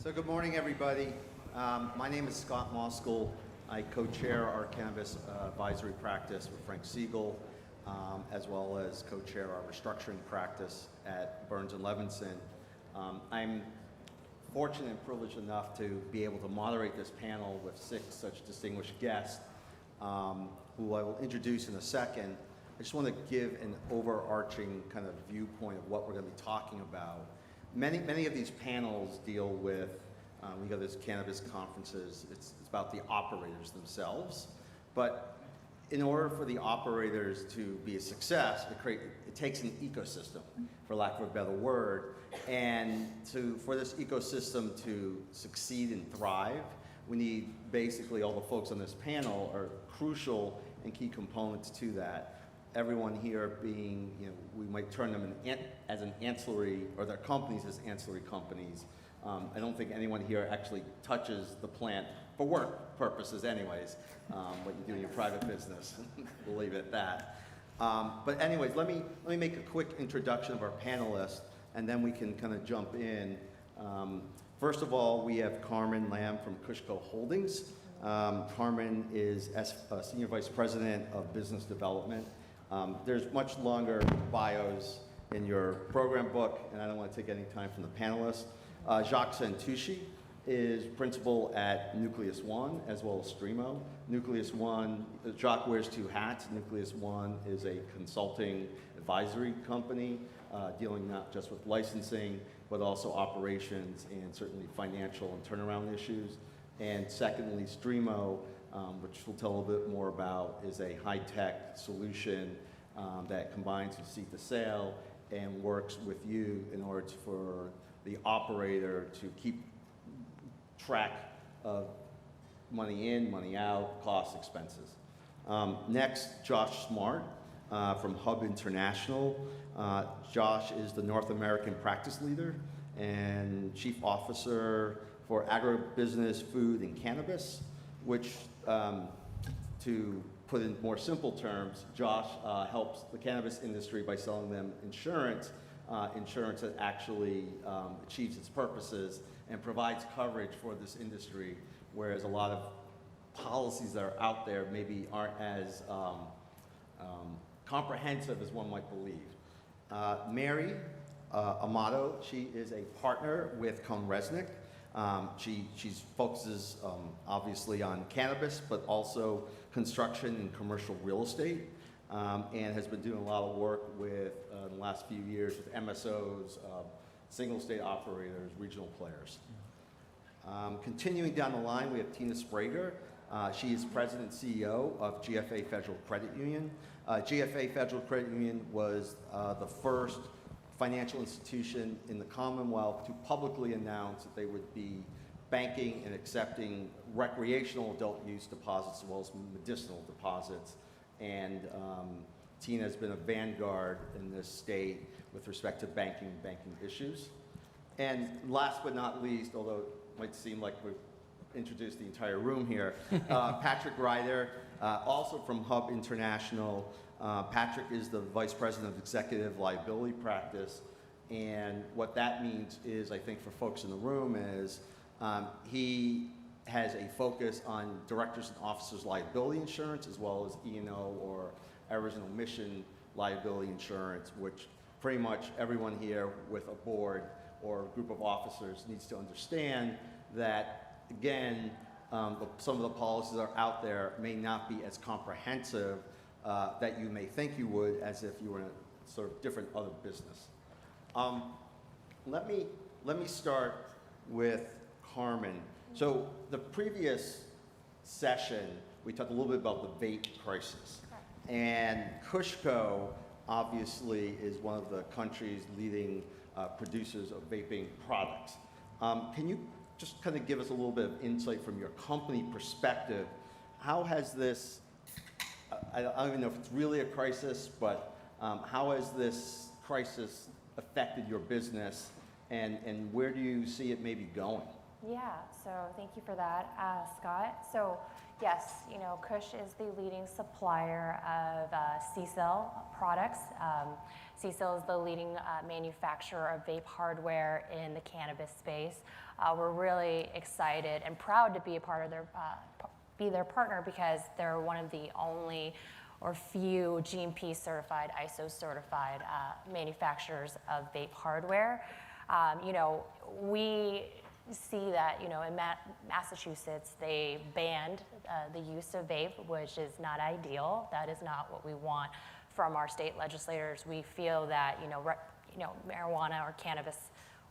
So good morning, everybody. My name is Scott Moskol. I co-chair our cannabis advisory practice with Frank Siegel, as well as co-chair our restructuring practice at Burns & Levinson. I'm fortunate and privileged enough to be able to moderate this panel with 6 such distinguished guests, who I will introduce in a second. I just want to give an overarching kind of viewpoint of what we're going to be talking about. Many of these panels deal with, we go to these cannabis conferences, it's about the operators themselves. But in order for the operators to be a success, it takes an ecosystem, for lack of a better word. And for this ecosystem to succeed and thrive, we need basically all the folks on this panel are crucial and key components to that. Everyone here being, we might term them as an ancillary, or their companies as ancillary companies. I don't think anyone here actually touches the plant for work purposes anyways, what you do in your private business. We'll leave it at that. But anyways, let me make a quick introduction of our panelists, and then we can kind of jump in. First of all, we have Carmen Lam from KushCo Holdings. Carmen is Senior Vice President of Business Development. There's much longer bios in your program book, and I don't want to take any time from the panelists. Jacques Santucci is principal at Nucleus One, as well as Streamo. Nucleus One, Jacques wears 2 hats. Nucleus One is a consulting advisory company, dealing not just with licensing, but also operations and certainly financial and turnaround issues. And secondly, Streamo, which we'll tell a little bit more about, is a high-tech solution that combines the seed to sale and works with you in order for the operator to keep track of money in, money out, costs, expenses. Next, Josh Smart from Hub International. Josh is the North American practice leader and chief officer for agribusiness, food, and cannabis, which, to put in more simple terms, Josh helps the cannabis industry by selling them insurance that actually achieves its purposes and provides coverage for this industry, whereas a lot of policies that are out there maybe aren't as comprehensive as one might believe. Mary Amato, she is a partner with CohnReznick. She focuses obviously on cannabis, but also construction and commercial real estate, and has been doing a lot of work with, in the last few years, with MSOs, single state operators, regional players. Continuing down the line, we have Tina Sbrega. She is President and CEO of GFA Federal Credit Union. GFA Federal Credit Union was the first financial institution in the Commonwealth to publicly announce that they would be banking and accepting recreational adult use deposits as well as medicinal deposits. And Tina has been a vanguard in this state with respect to banking issues. And last but not least, although it might seem like we've introduced the entire room here, Patrick Ryder, also from Hub International. Patrick is the Vice President of Executive Liability Practice, and what that means is, I think for folks in the room, is he has a focus on directors and officers liability insurance, as well as E&O or original mission liability insurance, which pretty much everyone here with a board or a group of officers needs to understand that, again, some of the policies that are out there may not be as comprehensive that you may think you would, as if you were in a sort of different other business. Let me start with Carmen. So the previous session, we talked a little bit about the vape crisis. And KushCo obviously is one of the country's leading producers of vaping products. Can you just kind of give us a little bit of insight from your company perspective? How has this, I don't even know if it's really a crisis, but how has this crisis affected your business, and where do you see it maybe going? Yeah, so thank you for that, Scott. So yes, Kush is the leading supplier of CCELL products. CCELL is the leading manufacturer of vape hardware in the cannabis space. We're really excited and proud to be a part of their partner because they're one of the only or few GMP certified, ISO certified manufacturers of vape hardware. We see that, in Massachusetts, they banned the use of vape, which is not ideal. That is not what we want from our state legislators. We feel that, marijuana or cannabis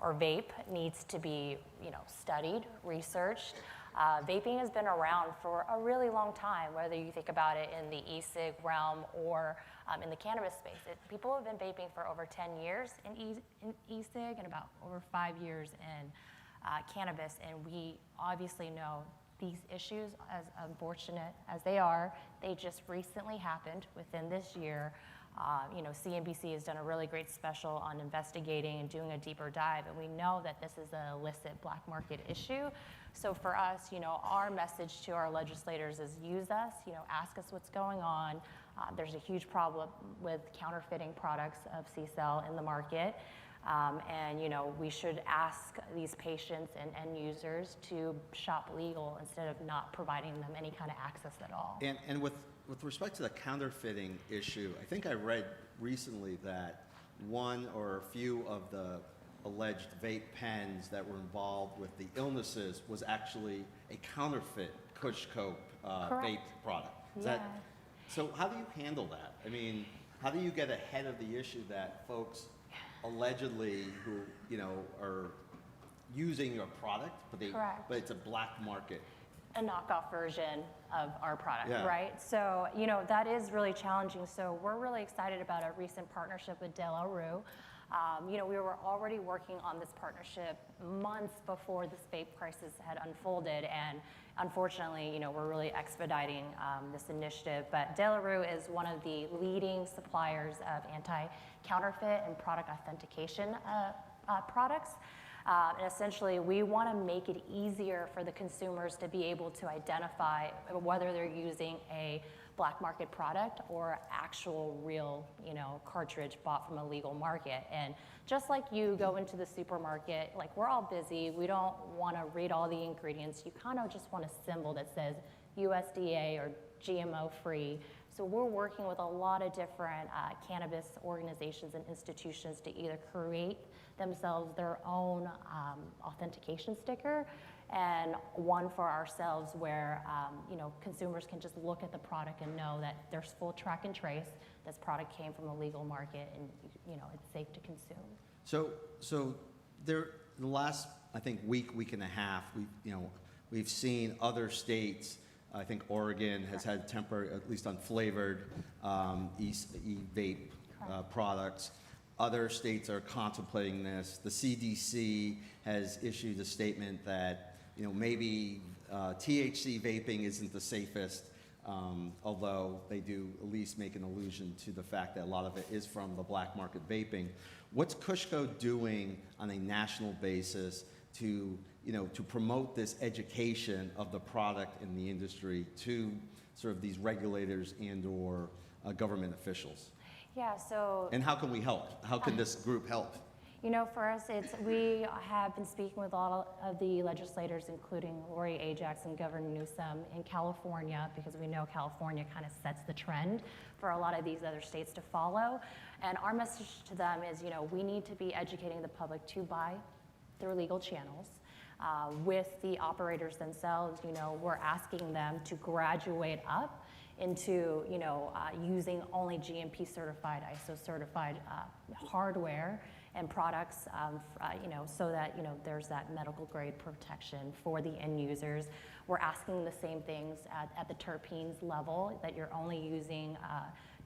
or vape needs to be, studied, researched. Vaping has been around for a really long time, whether you think about it in the e-cig realm or in the cannabis space. People have been vaping for over 10 years in e-cig and about over 5 years in cannabis, and we obviously know these issues, as unfortunate as they are, they just recently happened within this year. CNBC has done a really great special on investigating and doing a deeper dive, and we know that this is an illicit black market issue. So for us, our message to our legislators is use us, ask us what's going on. There's a huge problem with counterfeiting products of CCELL in the market. And we should ask these patients and end users to shop legal instead of not providing them any kind of access at all. And with respect to the counterfeiting issue, I think I read recently that one or a few of the alleged vape pens that were involved with the illnesses was actually a counterfeit KushCo vape product. So how do you handle that? I mean, how do you get ahead of the issue that folks allegedly who are using your product, but it's a black market, a knockoff version of our product, right? So that is really challenging. So we're really excited about a recent partnership with De La Rue. We were already working on this partnership months before this vape crisis had unfolded, and unfortunately, we're really expediting this initiative. But De La Rue is one of the leading suppliers of anti-counterfeit and product authentication products. And essentially, we want to make it easier for the consumers to be able to identify whether they're using a black market product or actual real, cartridge bought from a legal market. And just like you go into the supermarket, like we're all busy, we don't want to read all the ingredients. You kind of just want a symbol that says USDA or GMO free. So we're working with a lot of different cannabis organizations and institutions to either create themselves their own authentication sticker, and one for ourselves where consumers can just look at the product and know that there's full track and trace. This product came from a legal market, and it's safe to consume. So the last, I think, week and a half, we've seen other states. I think Oregon has had temporary, at least unflavored e-vape products. Other states are contemplating this. The CDC has issued a statement that maybe THC vaping isn't the safest, although they do at least make an allusion to the fact that a lot of it is from the black market vaping. What's KushCo doing on a national basis to promote this education of the product in the industry to sort of these regulators and or government officials? Yeah, so... And how can we help? How can this group help? For us, we have been speaking with all of the legislators, including Lori Ajax and Governor Newsom in California, because we know California kind of sets the trend for a lot of these other states to follow. And our message to them is, we need to be educating the public to buy through legal channels. With the operators themselves, we're asking them to graduate up into, using only GMP certified, ISO certified hardware and products, so that, there's that medical grade protection for the end users. We're asking the same things at the terpenes level, that you're only using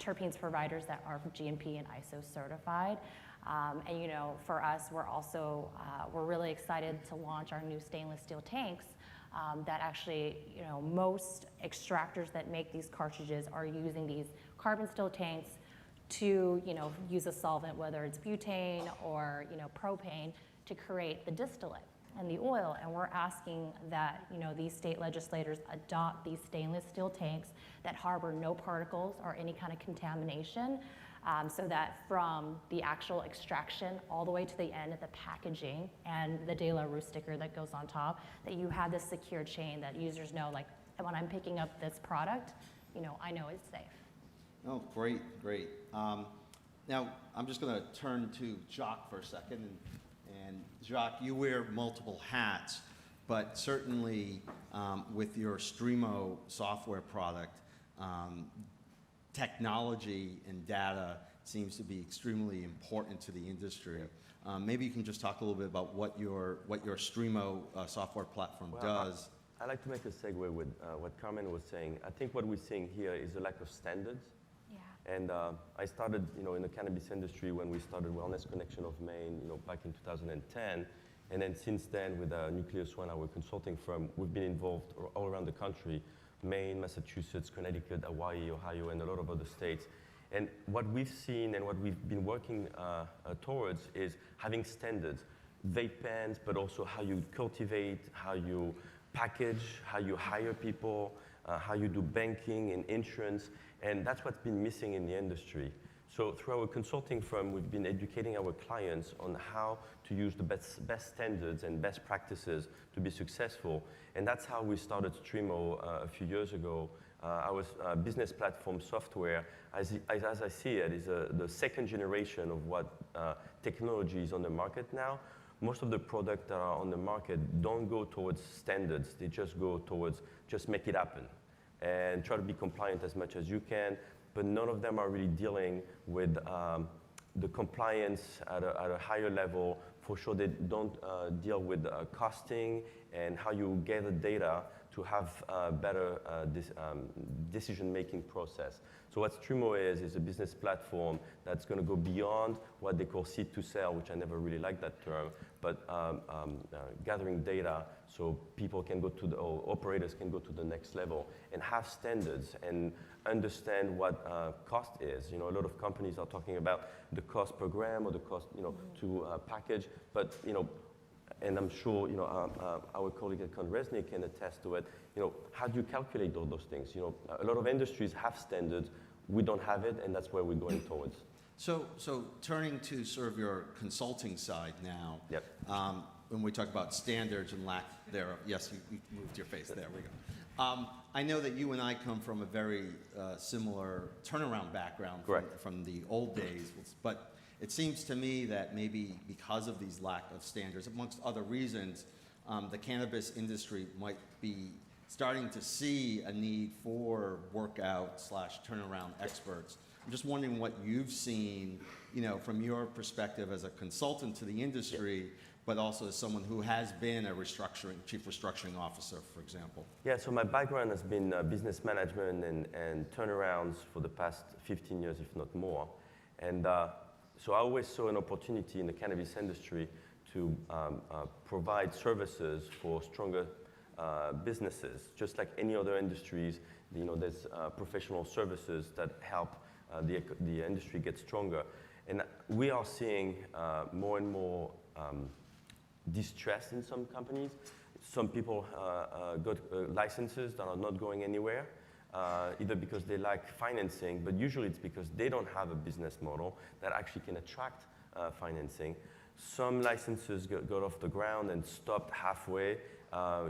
terpenes providers that are GMP and ISO certified. And for us, we're also, we're really excited to launch our new stainless steel tanks that actually, most extractors that make these cartridges are using these carbon steel tanks to, use a solvent, whether it's butane or, propane, to create the distillate. and the oil, and we're asking that, you know, these state legislators adopt these stainless steel tanks that harbor no particles or any kind of contamination, so that from the actual extraction all the way to the end of the packaging and the De La Rue sticker that goes on top, that you have this secure chain that users know, like, when I'm picking up this product, you know, I know it's safe. Oh, great, great. Now, I'm just going to turn to Jacques for a second. And Jacques, you wear multiple hats, but certainly with your Streamo software product, technology and data seems to be extremely important to the industry. Maybe you can just talk a little bit about what your Streamo software platform does. I'd like to make a segue with what Carmen was saying. I think what we're seeing here is a lack of standards. Yeah. And I started, you know, in the cannabis industry when we started Wellness Connection of Maine, you know, back in 2010. And then since then, with Nucleus, our consulting firm, we've been involved all around the country: Maine, Massachusetts, Connecticut, Hawaii, Ohio, and a lot of other states. And what we've seen and what we've been working towards is having standards, vape pens, but also how you cultivate, how you package, how you hire people, how you do banking and insurance, and that's what's been missing in the industry. So through our consulting firm, we've been educating our clients on how to use the best standards and best practices to be successful, and that's how we started Streamo a few years ago. Our business platform software, as I see it, is the second generation of what technology is on the market now. Most of the products that are on the market don't go towards standards. They just go towards just make it happen and try to be compliant as much as you can, but none of them are really dealing with the compliance at a higher level. For sure, they don't deal with costing and how you gather data to have a better decision-making process. So what Streamo is a business platform that's going to go beyond what they call seed to sell, which I never really like that term, but gathering data so people can go to or operators can go to the next level and have standards and understand what cost is. You know, a lot of companies are talking about the cost per gram or the cost, you know, to package, but, you know, and I'm sure, you know, our colleague at CohnReznick can attest to it. You know, how do you calculate all those things? You know, a lot of industries have standards. We don't have it, and that's where we're going towards. So turning to sort of your consulting side now. Yep. When we talk about standards and lack thereof, yes, you moved your face. There we go. I know that you and I come from a very similar turnaround background from the old days, but it seems to me that maybe because of these lack of standards, amongst other reasons, the cannabis industry might be starting to see a need for workout/turnaround experts. I'm just wondering what you've seen, you know, from your perspective as a consultant to the industry, but also as someone who has been a chief restructuring officer, for example. Yeah, so my background has been business management and turnarounds for the past 15 years, if not more. And so I always saw an opportunity in the cannabis industry to provide services for stronger businesses. Just like any other industries, you know, there's professional services that help the industry get stronger. And we are seeing more and more distress in some companies. Some people got licenses that are not going anywhere, either because they lack financing, but usually it's because they don't have a business model that actually can attract financing. Some licenses got off the ground and stopped halfway,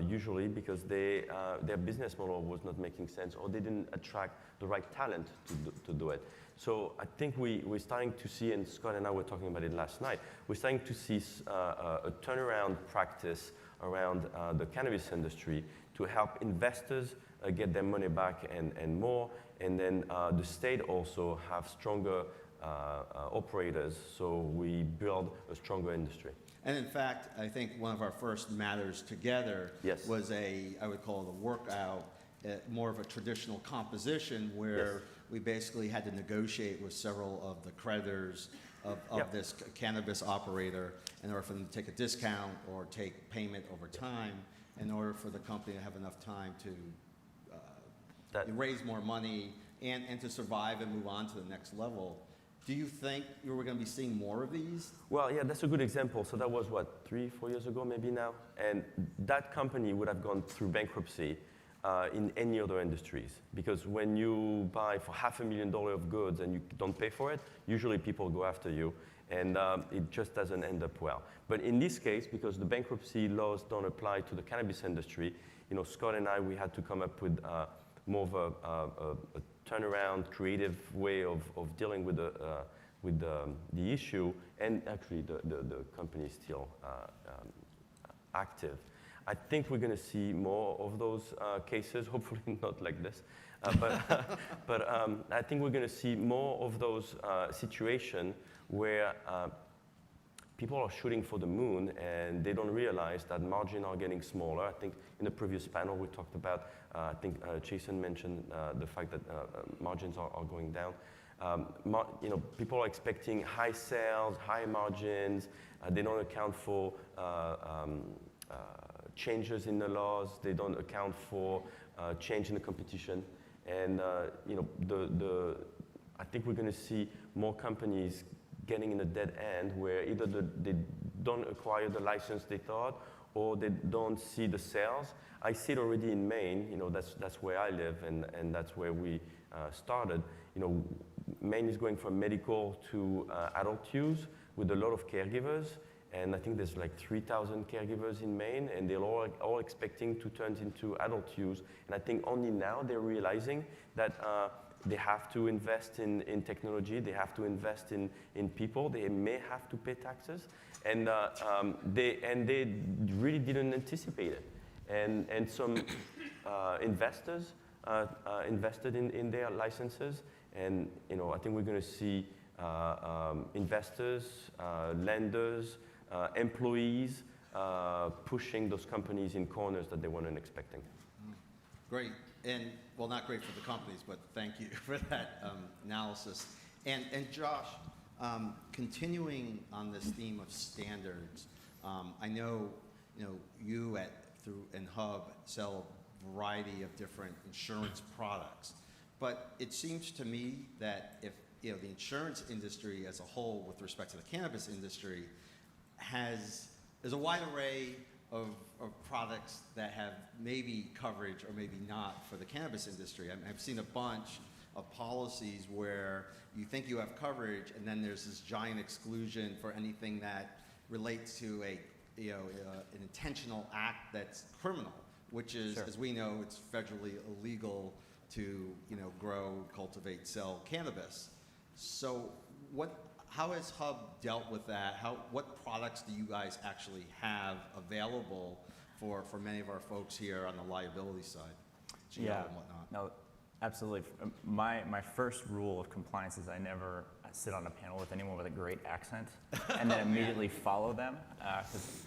usually because their business model was not making sense, or they didn't attract the right talent to do it. So I think we're starting to see, and Scott and I were talking about it last night, we're starting to see a turnaround practice around the cannabis industry to help investors get their money back and more, and then the state also have stronger operators, so we build a stronger industry. And in fact, I think one of our first matters together was I would call it a workout, more of a traditional composition where we basically had to negotiate with several of the creditors of this cannabis operator in order for them to take a discount or take payment over time in order for the company to have enough time to raise more money and to survive and move on to the next level. Do you think we're going to be seeing more of these? Well, yeah, that's a good example. So that was, what, 3-4 years ago maybe now? And that company would have gone through bankruptcy in any other industries. Because when you buy for $500,000 of goods and you don't pay for it, usually people go after you. And it just doesn't end up well. But in this case, because the bankruptcy laws don't apply to the cannabis industry, you know, Scott and I, we had to come up with more of a turnaround, creative way of dealing with the issue, and actually the company is still active. I think we're going to see more of those cases, hopefully not like this, but I think we're going to see more of those situations where people are shooting for the moon and they don't realize that margins are getting smaller. I think in the previous panel we talked about, I think Jason mentioned the fact that margins are going down. You know, people are expecting high sales, high margins. They don't account for changes in the laws. They don't account for change in the competition. And you know, I think we're going to see more companies getting in a dead end where either they don't acquire the license they thought, or they don't see the sales. I see it already in Maine. You know, that's where I live, and that's where we started. You know, Maine is going from medical to adult use with a lot of caregivers, and I think there's like 3,000 caregivers in Maine, and they're all expecting to turn into adult use. And I think only now they're realizing that they have to invest in technology, they have to invest in people, they may have to pay taxes, and they really didn't anticipate it. And some investors invested in their licenses, and you know, I think we're going to see investors, lenders, employees pushing those companies in corners that they weren't expecting. Great. And, well, not great for the companies, but thank you for that analysis. And Josh, continuing on this theme of standards, I know, you through Hub sell a variety of different insurance products, but it seems to me that if the insurance industry as a whole, with respect to the cannabis industry, there's a wide array of products that have maybe coverage or maybe not for the cannabis industry. I've seen a bunch of policies where you think you have coverage, and then there's this giant exclusion for anything that relates to an intentional act that's criminal, which is, sure, as we know, it's federally illegal to grow, cultivate, sell cannabis. So how has Hub dealt with that? What products do you guys actually have available for many of our folks here on the liability side? Yeah, and whatnot? No, absolutely. My first rule of compliance is I never sit on a panel with anyone with a great accent and then immediately follow them, because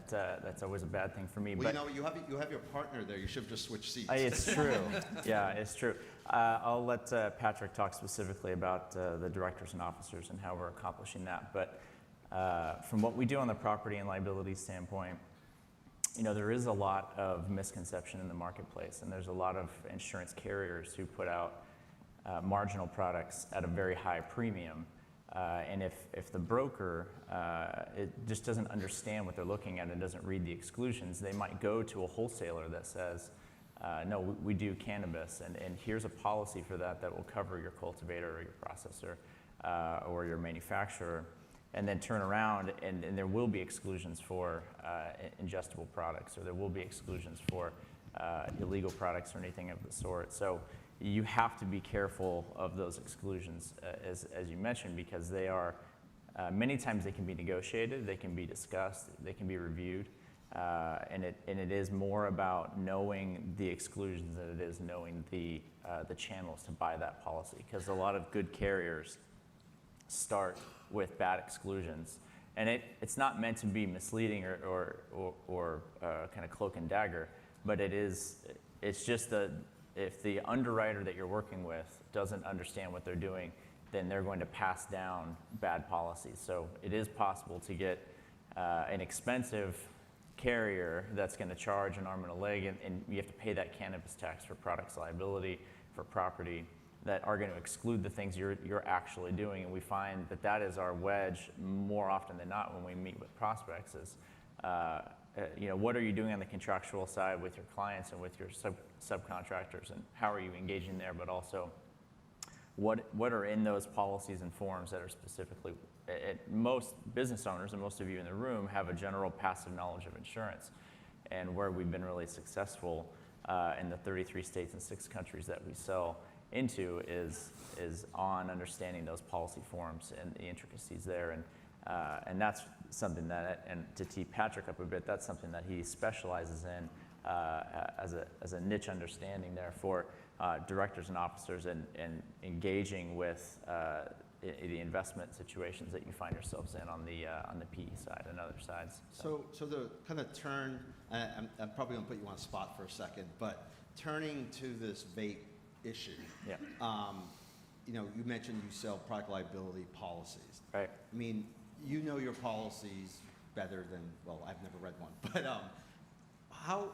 that's always a bad thing for me. Well, but you have your partner there. You should have just switched seats. It's true. Yeah, it's true. I'll let Patrick talk specifically about the directors and officers and how we're accomplishing that. But from what we do on the property and liability standpoint, there is a lot of misconception in the marketplace, and there's a lot of insurance carriers who put out marginal products at a very high premium. And if the broker it just doesn't understand what they're looking at and doesn't read the exclusions, they might go to a wholesaler that says, no, we do cannabis, and here's a policy for that will cover your cultivator or your processor or your manufacturer, and then turn around and there will be exclusions for ingestible products, or there will be exclusions for illegal products or anything of the sort. So you have to be careful of those exclusions, as you mentioned, because they are, many times they can be negotiated, they can be discussed, they can be reviewed, and it is more about knowing the exclusions than it is knowing the channels to buy that policy, because a lot of good carriers start with bad exclusions, and it's not meant to be misleading or kind of cloak and dagger, but it's just that if the underwriter that you're working with doesn't understand what they're doing, then they're going to pass down bad policies. So it is possible to get an expensive carrier that's going to charge an arm and a leg, and you have to pay that cannabis tax for products liability, for property, that are going to exclude the things you're actually doing. And we find that that is our wedge more often than not when we meet with prospects is, what are you doing on the contractual side with your clients and with your subcontractors, and how are you engaging there, but also what are in those policies and forms that are specifically, most business owners and most of you in the room have a general passive knowledge of insurance. And where we've been really successful in the 33 states and 6 countries that we sell into is on understanding those policy forms and the intricacies there. And that's something that, and to tee Patrick up a bit, that's something that he specializes in as a niche understanding there for directors and officers and engaging with the investment situations that you find yourselves in on the PE side and other sides. So the kind of turn, I'm probably going to put you on a spot for a second, but turning to this vape issue. Yeah. You mentioned you sell product liability policies. Right. I mean, you know your policies better than, well, I've never read one, but how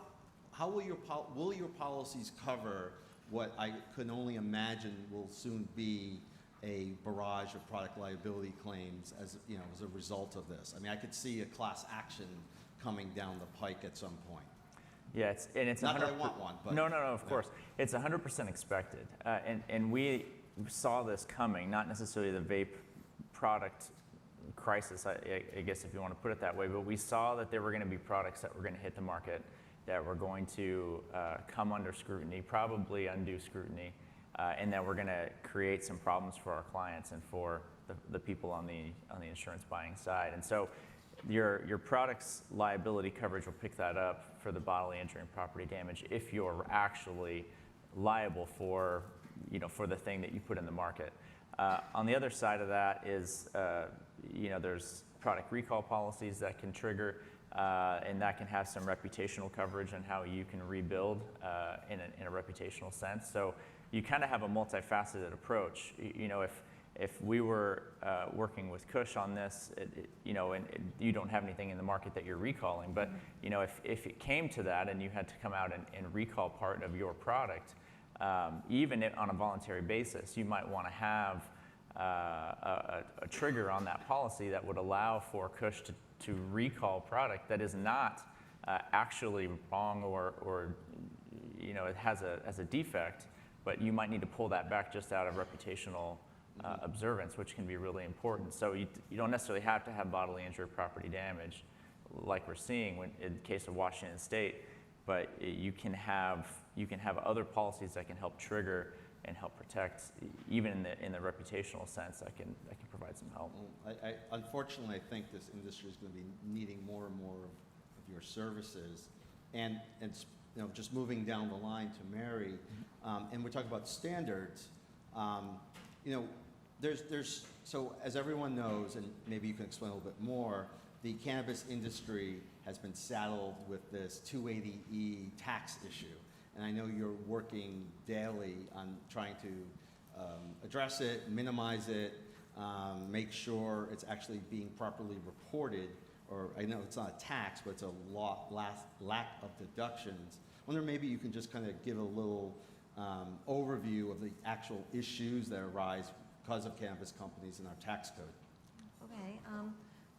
will your policies cover what I could only imagine will soon be a barrage of product liability claims as a result of this? I mean, I could see a class action coming down the pike at some point. Yeah, it's not that I want one, but no, of course, it's 100% expected, and we saw this coming. Not necessarily the vape product crisis, I guess if you want to put it that way, but we saw that there were going to be products that were going to hit the market that were going to come under scrutiny, probably undue scrutiny, and that we're going to create some problems for our clients and for the people on the insurance buying side. And so your product's liability coverage will pick that up for the bodily injury and property damage if you're actually liable for the thing that you put in the market. On the other side of that is, there's product recall policies that can trigger, and that can have some reputational coverage on how you can rebuild in a reputational sense. So you kind of have a multifaceted approach. If we were working with Kush on this, and you don't have anything in the market that you're recalling, but if it came to that and you had to come out and recall part of your product, even on a voluntary basis, you might want to have a trigger on that policy that would allow for Kush to recall product that is not actually wrong or it has a defect, but you might need to pull that back just out of reputational observance, which can be really important. So you don't necessarily have to have bodily injury or property damage like we're seeing in the case of Washington State, but you can have other policies that can help trigger and help protect, even in the reputational sense, that can provide some help. Unfortunately, I think this industry is going to be needing more and more of your services, and just moving down the line to Mary, and we're talking about standards. So as everyone knows, and maybe you can explain a little bit more, the cannabis industry has been saddled with this 280E tax issue. And I know you're working daily on trying to address it, minimize it, make sure it's actually being properly reported, or I know it's not a tax, but it's a lack of deductions. I wonder maybe you can just kind of give a little overview of the actual issues that arise because of cannabis companies in our tax code. Okay.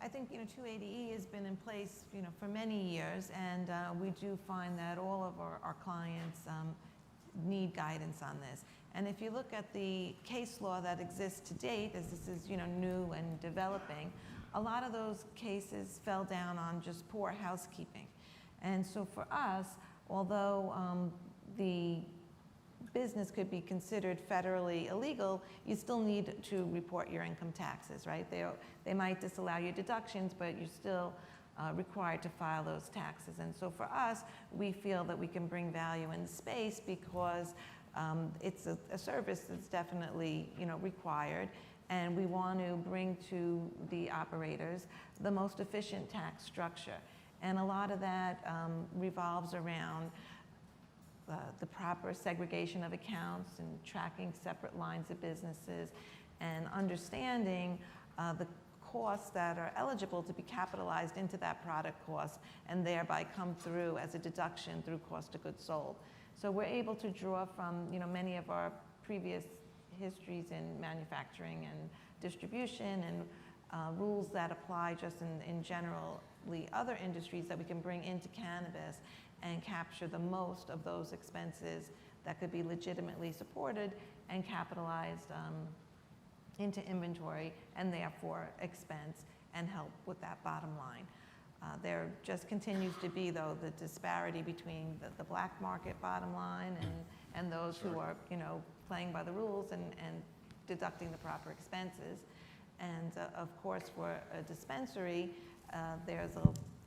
I think 280E has been in place for many years, and we do find that all of our clients need guidance on this. And if you look at the case law that exists to date, as this is new and developing, a lot of those cases fell down on just poor housekeeping. And so for us, although the business could be considered federally illegal, you still need to report your income taxes, right? They might disallow your deductions, but you're still required to file those taxes. And so for us, we feel that we can bring value in the space because it's a service that's definitely required, and we want to bring to the operators the most efficient tax structure. And a lot of that revolves around the proper segregation of accounts and tracking separate lines of businesses and understanding the costs that are eligible to be capitalized into that product cost and thereby come through as a deduction through cost of goods sold. So we're able to draw from many of our previous histories in manufacturing and distribution and rules that apply just in generally other industries that we can bring into cannabis and capture the most of those expenses that could be legitimately supported and capitalized into inventory and therefore expense and help with that bottom line. There just continues to be, though, the disparity between the black market bottom line and those who are, playing by the rules and deducting the proper expenses. And of course, for a dispensary, there's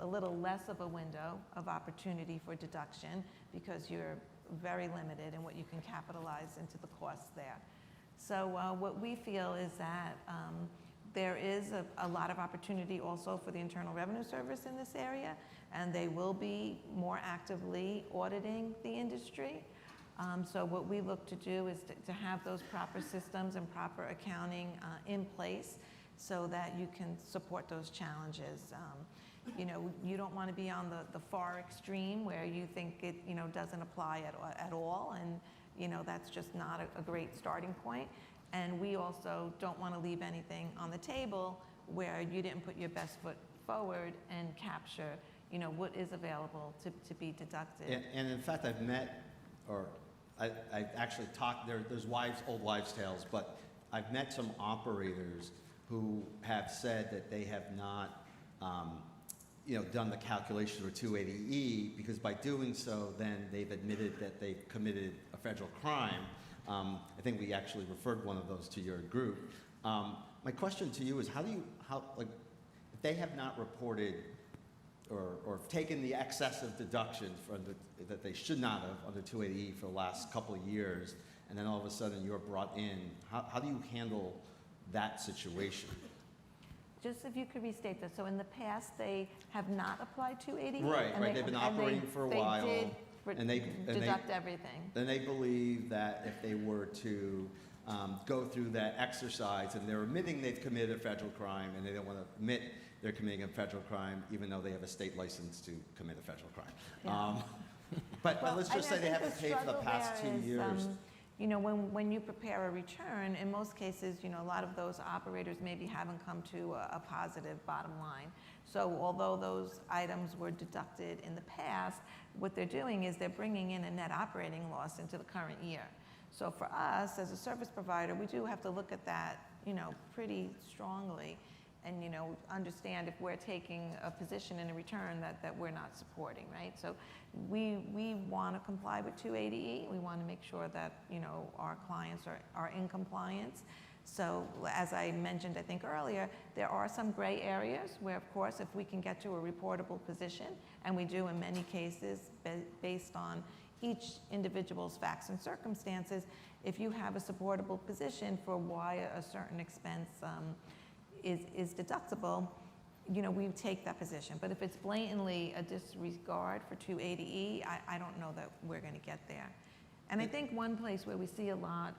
a little less of a window of opportunity for deduction because you're very limited in what you can capitalize into the costs there. So what we feel is that there is a lot of opportunity also for the Internal Revenue Service in this area, and they will be more actively auditing the industry. So what we look to do is to have those proper systems and proper accounting in place so that you can support those challenges. You don't want to be on the far extreme where you think it doesn't apply at all, and that's just not a great starting point. And we also don't want to leave anything on the table where you didn't put your best foot forward and capture what is available to be deducted. And in fact, I've met, or I've actually talked, there's old wives' tales, but I've met some operators who have said that they have not done the calculation for 280E, because by doing so, then they've admitted that they've committed a federal crime. I think we actually referred one of those to your group. My question to you is, if they have not reported or taken the excessive deductions that they should not have under 280E for the last couple of years, and then all of a sudden you're brought in, how do you handle that situation? Just if you could restate that. So in the past, they have not applied 280E? Right. They've been operating for a while. And they deduct everything. Then they believe that if they were to go through that exercise, and they're admitting they've committed a federal crime, and they don't want to admit they're committing a federal crime, even though they have a state license to commit a federal crime. Yeah. But let's just say they haven't paid for the past 2 years. When you prepare a return, in most cases, a lot of those operators maybe haven't come to a positive bottom line. So although those items were deducted in the past, what they're doing is they're bringing in a net operating loss into the current year. So for us, as a service provider, we do have to look at that, pretty strongly and, understand if we're taking a position in a return that we're not supporting, right? So we want to comply with 280E. We want to make sure that, our clients are in compliance. So as I mentioned, I think earlier, there are some gray areas where, of course, if we can get to a reportable position, and we do in many cases based on each individual's facts and circumstances, if you have a supportable position for why a certain expense is deductible, we take that position. But if it's blatantly a disregard for 280E, I don't know that we're going to get there. And I think one place where we see a lot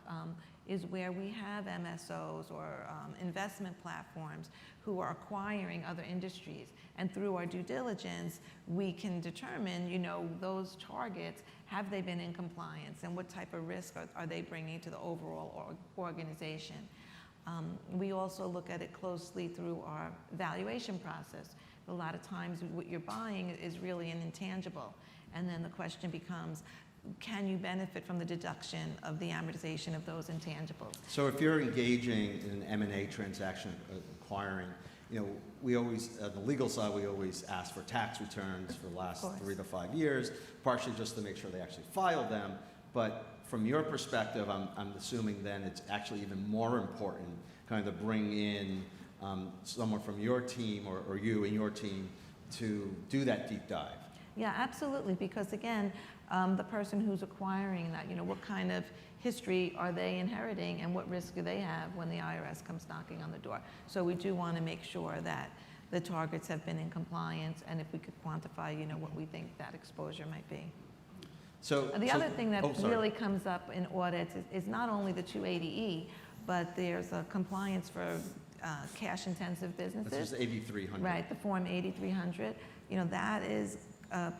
is where we have MSOs or investment platforms who are acquiring other industries. And through our due diligence, we can determine, those targets, have they been in compliance, and what type of risk are they bringing to the overall organization. We also look at it closely through our valuation process. A lot of times what you're buying is really an intangible. And then the question becomes, can you benefit from the deduction of the amortization of those intangibles? So if you're engaging in an M&A transaction, acquiring, we always, on the legal side, we always ask for tax returns for the last 3 to 5 years, partially just to make sure they actually file them. But from your perspective, I'm assuming then it's actually even more important kind of to bring in someone from your team or you and your team to do that deep dive. Yeah, absolutely, because again, the person who's acquiring that, what kind of history are they inheriting and what risk do they have when the IRS comes knocking on the door? So we do want to make sure that the targets have been in compliance, and if we could quantify, what we think that exposure might be. So the other thing that really comes up in audits is not only the 280E, but there's a compliance for cash-intensive businesses. This is AB 300. Right, the Form 8300. That is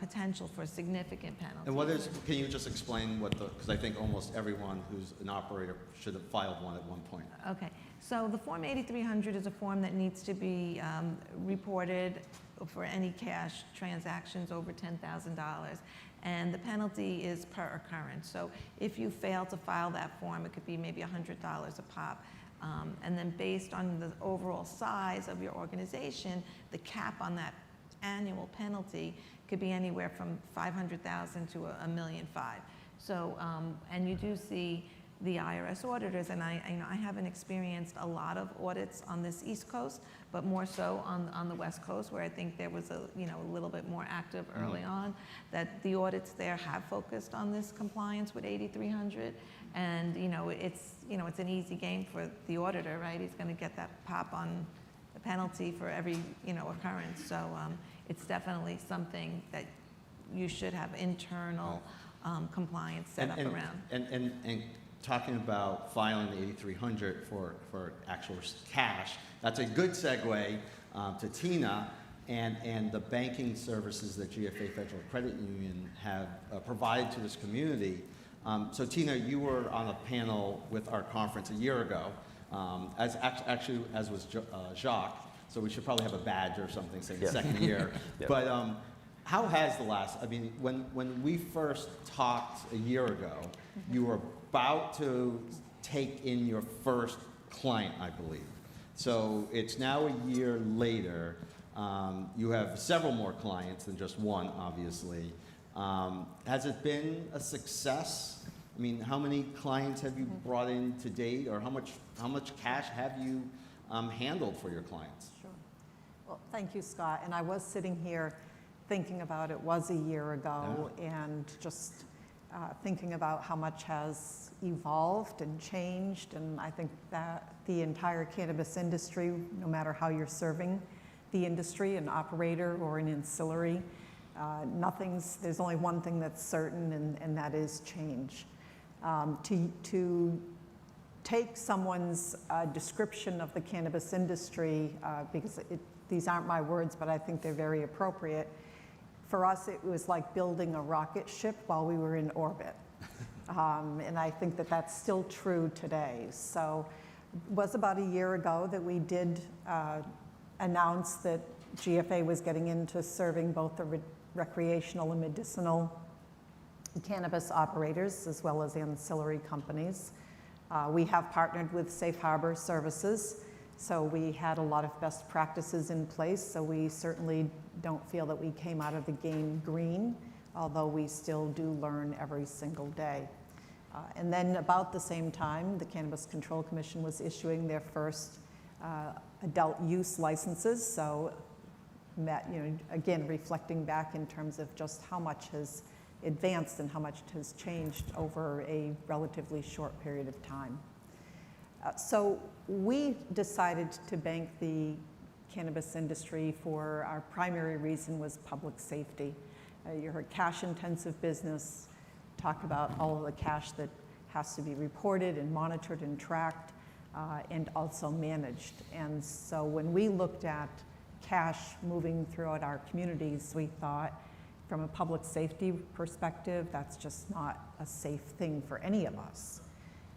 potential for significant penalties. And can you just explain because I think almost everyone who's an operator should have filed one at one point. Okay, so the Form 8300 is a form that needs to be reported for any cash transactions over $10,000. And the penalty is per occurrence. So if you fail to file that form, it could be maybe $100 a pop. And then based on the overall size of your organization, the cap on that annual penalty could be anywhere from $500,000 to $1.5 million. So, and you do see the IRS auditors, and I haven't experienced a lot of audits on this East Coast, but more so on the West Coast, where I think there was a little bit more active early on, that the audits there have focused on this compliance with 8300, and it's an easy game for the auditor, right? He's going to get that pop on the penalty for every occurrence. So it's definitely something that you should have internal compliance set up around. And talking about filing the 8300 for actual cash, that's a good segue to Tina and the banking services that GFA Federal Credit Union have provided to this community. So Tina, you were on a panel with our conference a year ago, as was Jacques, so we should probably have a badge or something saying second year. Yeah. But how has when we first talked a year ago, you were about to take in your first client, I believe. So it's now a year later. You have several more clients than just one, obviously. Has it been a success? I mean, how many clients have you brought in to date, or how much cash have you handled for your clients? Sure. Well, thank you, Scott. And I was sitting here thinking about it was a year ago, and just thinking about how much has evolved and changed. And I think that the entire cannabis industry, no matter how you're serving the industry, an operator or an ancillary, there's only one thing that's certain, and that is change. To take someone's description of the cannabis industry, because these aren't my words, but I think they're very appropriate. For us, it was like building a rocket ship while we were in orbit. And I think that that's still true today. So it was about a year ago that we did announce that GFA was getting into serving both the recreational and medicinal cannabis operators, as well as ancillary companies. We have partnered with Safe Harbor Services, so we had a lot of best practices in place, so we certainly don't feel that we came out of the game green, although we still do learn every single day. And then about the same time, the Cannabis Control Commission was issuing their first adult use licenses, so again, reflecting back in terms of just how much has advanced and how much has changed over a relatively short period of time. So we decided to bank the cannabis industry for our primary reason was public safety. You're a cash-intensive business, talk about all of the cash that has to be reported and monitored and tracked, and also managed. And so when we looked at cash moving throughout our communities, we thought, from a public safety perspective, that's just not a safe thing for any of us.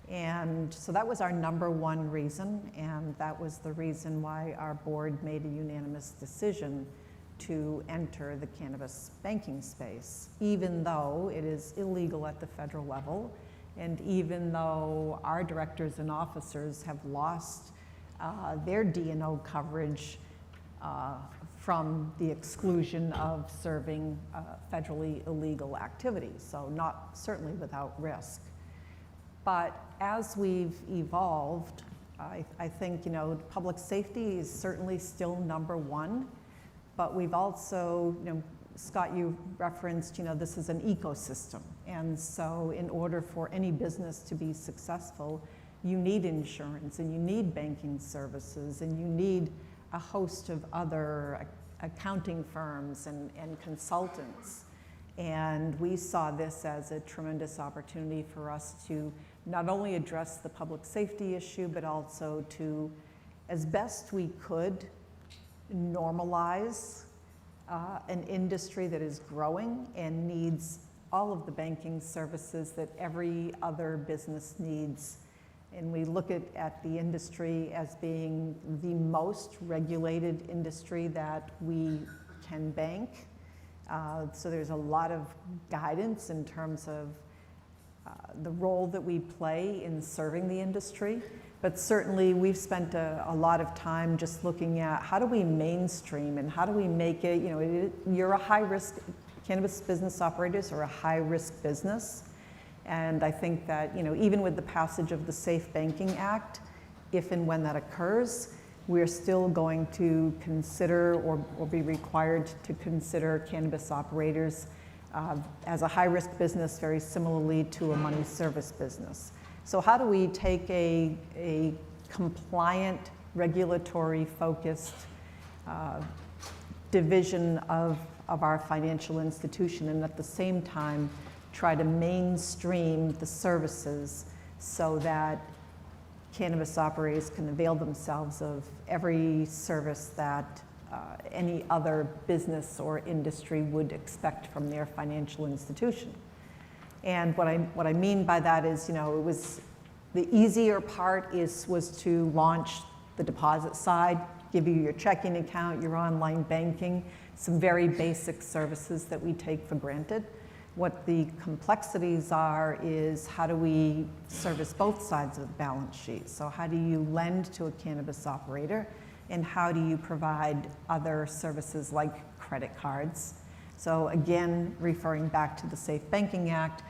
And so that was our number one reason, and that was the reason why our board made a unanimous decision to enter the cannabis banking space, even though it is illegal at the federal level, and even though our directors and officers have lost their D&O coverage from the exclusion of serving federally illegal activities, so certainly without risk. But as we've evolved, I think public safety is certainly still number one, but we've also, Scott, you referenced, this is an ecosystem, and so in order for any business to be successful, you need insurance, and you need banking services, and you need a host of other accounting firms and consultants. And we saw this as a tremendous opportunity for us to not only address the public safety issue, but also to, as best we could, normalize an industry that is growing and needs all of the banking services that every other business needs. And we look at the industry as being the most regulated industry that we can bank. So there's a lot of guidance in terms of the role that we play in serving the industry. But certainly we've spent a lot of time just looking at how do we mainstream and how do we make it, you're a high risk, cannabis business operators are a high risk business. And I think that, even with the passage of the Safe Banking Act, if and when that occurs, we're still going to consider or be required to consider cannabis operators as a high risk business, very similarly to a money service business. So how do we take a compliant, regulatory focused division of our financial institution and at the same time try to mainstream the services so that cannabis operators can avail themselves of every service that any other business or industry would expect from their financial institution. And what I mean by that is, it was the easier part was to launch the deposit side, give you your checking account, your online banking, some very basic services that we take for granted. What the complexities are is how do we service both sides of the balance sheet? So how do you lend to a cannabis operator, and how do you provide other services like credit cards? So again, referring back to the Safe Banking Act,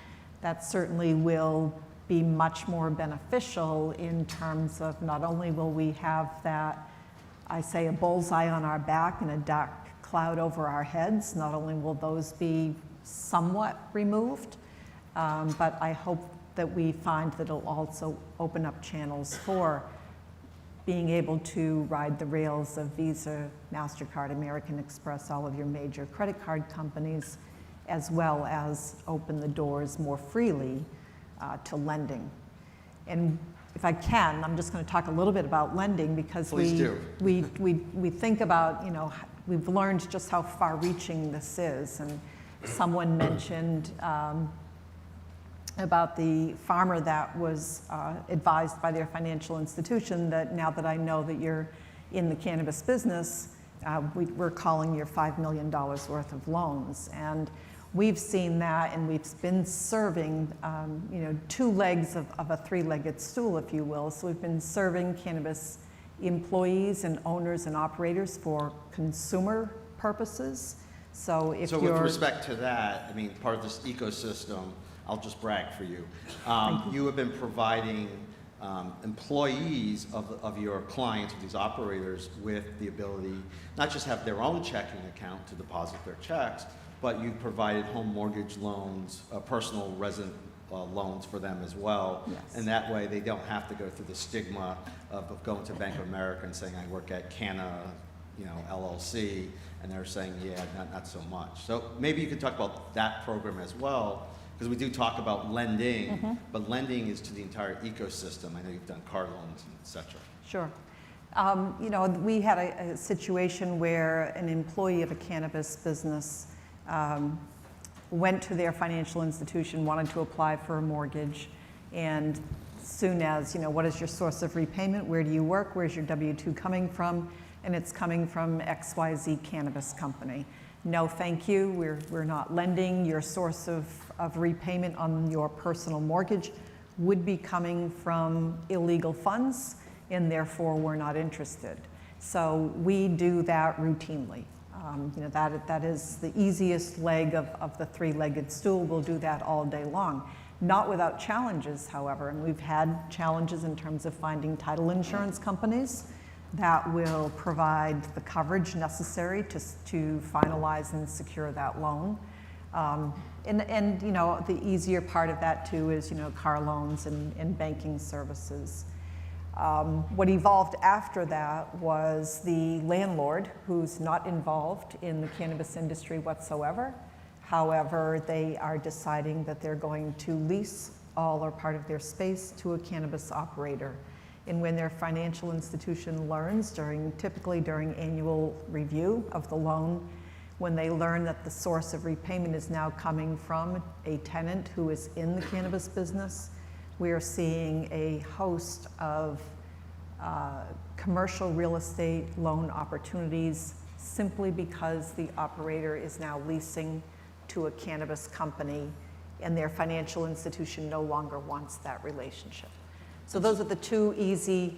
that certainly will be much more beneficial in terms of not only will we have that, I say, a bullseye on our back and a dark cloud over our heads, not only will those be somewhat removed, but I hope that we find that it'll also open up channels for being able to ride the rails of Visa, MasterCard, American Express, all of your major credit card companies, as well as open the doors more freely to lending. And if I can, I'm just going to talk a little bit about lending because we think about, we've learned just how far-reaching this is. And someone mentioned about the farmer that was advised by their financial institution that now that I know that you're in the cannabis business, we're calling your $5 million worth of loans. And we've seen that, and we've been serving, two legs of a three-legged stool, if you will. So we've been serving cannabis employees and owners and operators for consumer purposes. So with respect to that, part of this ecosystem, I'll just brag for you. You have been providing employees of your clients, of these operators, with the ability not just have their own checking account to deposit their checks, but you've provided home mortgage loans, personal resident loans for them as well. Yes. And that way they don't have to go through the stigma of going to Bank of America and saying, I work at Canna, LLC, and they're saying, yeah, not so much. So maybe you could talk about that program as well, because we do talk about lending, but lending is to the entire ecosystem. I know you've done car loans, et cetera. Sure. We had a situation where an employee of a cannabis business went to their financial institution, wanted to apply for a mortgage, and soon as, what is your source of repayment? Where do you work? Where's your W-2 coming from? And it's coming from XYZ Cannabis Company. No, thank you. We're not lending. Your source of repayment on your personal mortgage would be coming from illegal funds, and therefore we're not interested. So we do that routinely. That is the easiest leg of the three-legged stool. We'll do that all day long. Not without challenges, however, and we've had challenges in terms of finding title insurance companies that will provide the coverage necessary to finalize and secure that loan. And the easier part of that too is, car loans and banking services. What evolved after that was the landlord, who's not involved in the cannabis industry whatsoever. However, they are deciding that they're going to lease all or part of their space to a cannabis operator. And when their financial institution learns, typically during annual review of the loan, when they learn that the source of repayment is now coming from a tenant who is in the cannabis business. We are seeing a host of commercial real estate loan opportunities simply because the operator is now leasing to a cannabis company and their financial institution no longer wants that relationship. So those are the two easy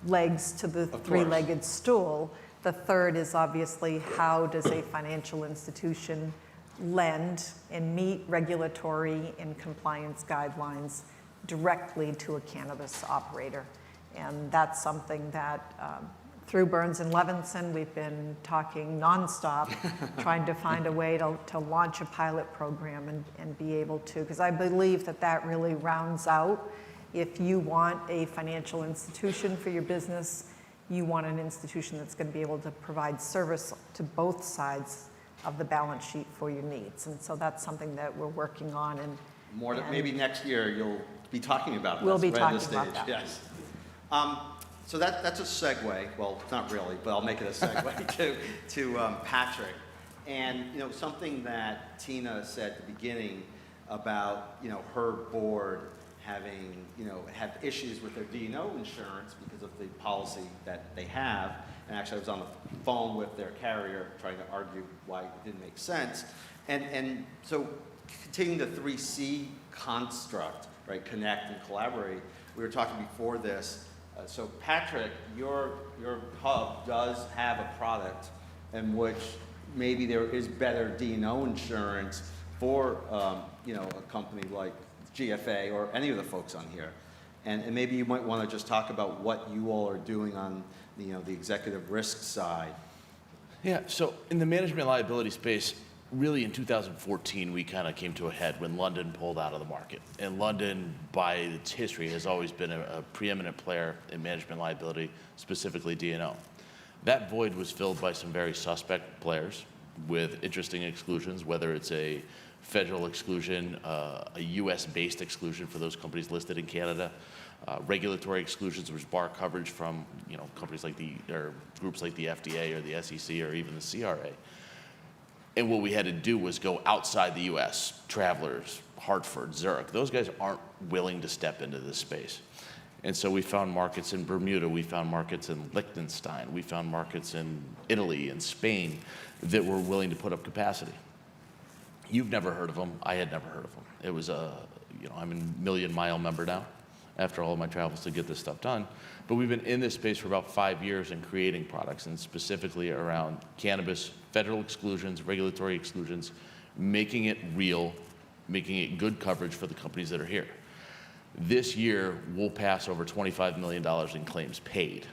legs to the three-legged stool. The third is obviously, how does a financial institution lend and meet regulatory and compliance guidelines directly to a cannabis operator? And that's something that through Burns and Levinson, we've been talking nonstop, trying to find a way to launch a pilot program and be able to, because I believe that that really rounds out, if you want a financial institution for your business, you want an institution that's going to be able to provide service to both sides of the balance sheet for your needs. And so that's something that we're working on. And maybe next year you'll be talking about this. We'll be talking stage. about that. Yes. So that's a segue. Well, not really, but I'll make it a segue to Patrick. And something that Tina said at the beginning about her board having have issues with their D&O insurance because of the policy that they have. And actually, I was on the phone with their carrier trying to argue why it didn't make sense. And so, continuing the 3C construct, right? Connect and collaborate. We were talking before this. So Patrick, your hub does have a product in which maybe there is better D&O insurance for a company like GFA or any of the folks on here. And maybe you might want to just talk about what you all are doing on the executive risk side. Yeah, so in the management liability space, really in 2014, we kind of came to a head when London pulled out of the market. And London, by its history, has always been a preeminent player in management liability, specifically D&O. That void was filled by some very suspect players with interesting exclusions, whether it's a federal exclusion, a US-based exclusion for those companies listed in Canada, regulatory exclusions, which bar coverage from companies like or groups like the FDA or the SEC or even the CRA. And what we had to do was go outside the US, Travelers, Hartford, Zurich. Those guys aren't willing to step into this space. And so we found markets in Bermuda, we found markets in Liechtenstein, we found markets in Italy and Spain that were willing to put up capacity. You've never heard of them. I had never heard of them. It was I'm a Million Mile member now after all of my travels to get this stuff done. But we've been in this space for about 5 years and creating products, and specifically around cannabis, federal exclusions, regulatory exclusions, making it real, making it good coverage for the companies that are here. This year, we'll pass over $25 million in claims paid.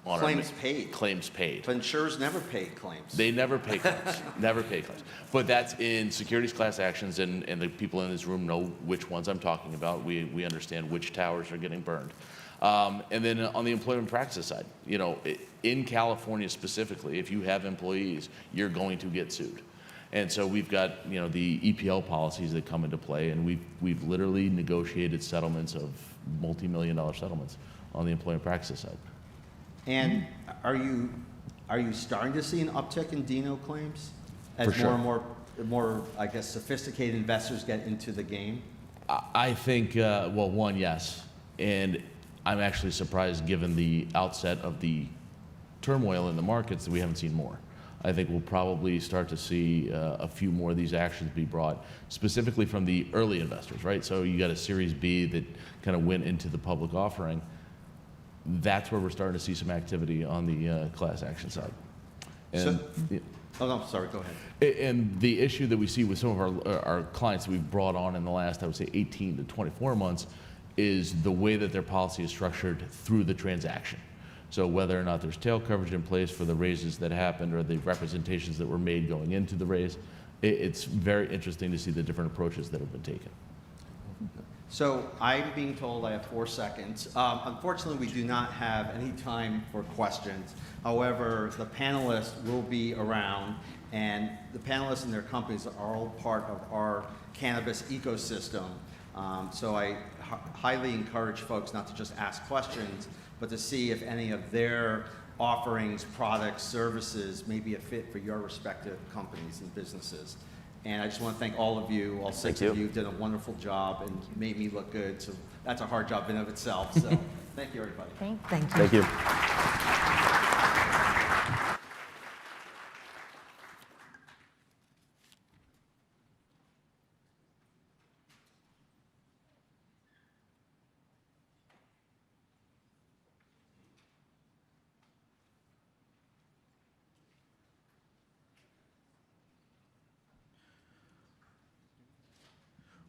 Claims paid? Claims paid. But insurers never pay claims. They never pay claims, never pay claims. But that's in securities class actions, and the people in this room know which ones I'm talking about. We understand which towers are getting burned. And then on the employment practices side, in California specifically, if you have employees, you're going to get sued. And so we've got the EPL policies that come into play, and we've literally negotiated settlements of multi-million-dollar settlements on the employment practices side. And are you starting to see an uptick in D&O claims as For sure. more and more, I guess, sophisticated investors get into the game? I think, well, one, yes. And I'm actually surprised, given the outset of the turmoil in the markets, that we haven't seen more. I think we'll probably start to see a few more of these actions be brought, specifically from the early investors, right? So you got a Series B that kind of went into the public offering. That's where we're starting to see some activity on the class action side. And, Oh, no, sorry, go ahead. And the issue that we see with some of our clients that we've brought on in the last, I would say, 18 to 24 months is the way that their policy is structured through the transaction. So whether or not there's tail coverage in place for the raises that happened or the representations that were made going into the raise, it's very interesting to see the different approaches that have been taken. So I'm being told I have 4 seconds. Unfortunately, we do not have any time for questions. However, the panelists will be around, and the panelists and their companies are all part of our cannabis ecosystem. So I highly encourage folks not to just ask questions, but to see if any of their offerings, products, services may be a fit for your respective companies and businesses. And I just want to thank all of you, all six of you, did a wonderful job and made me look good. So that's a hard job in and of itself. So thank you, everybody. Thank you. Thank you.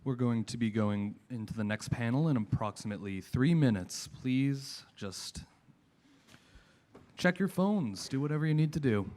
We're going to be going into the next panel in approximately 3 minutes. Please just check your phones, do whatever you need to do.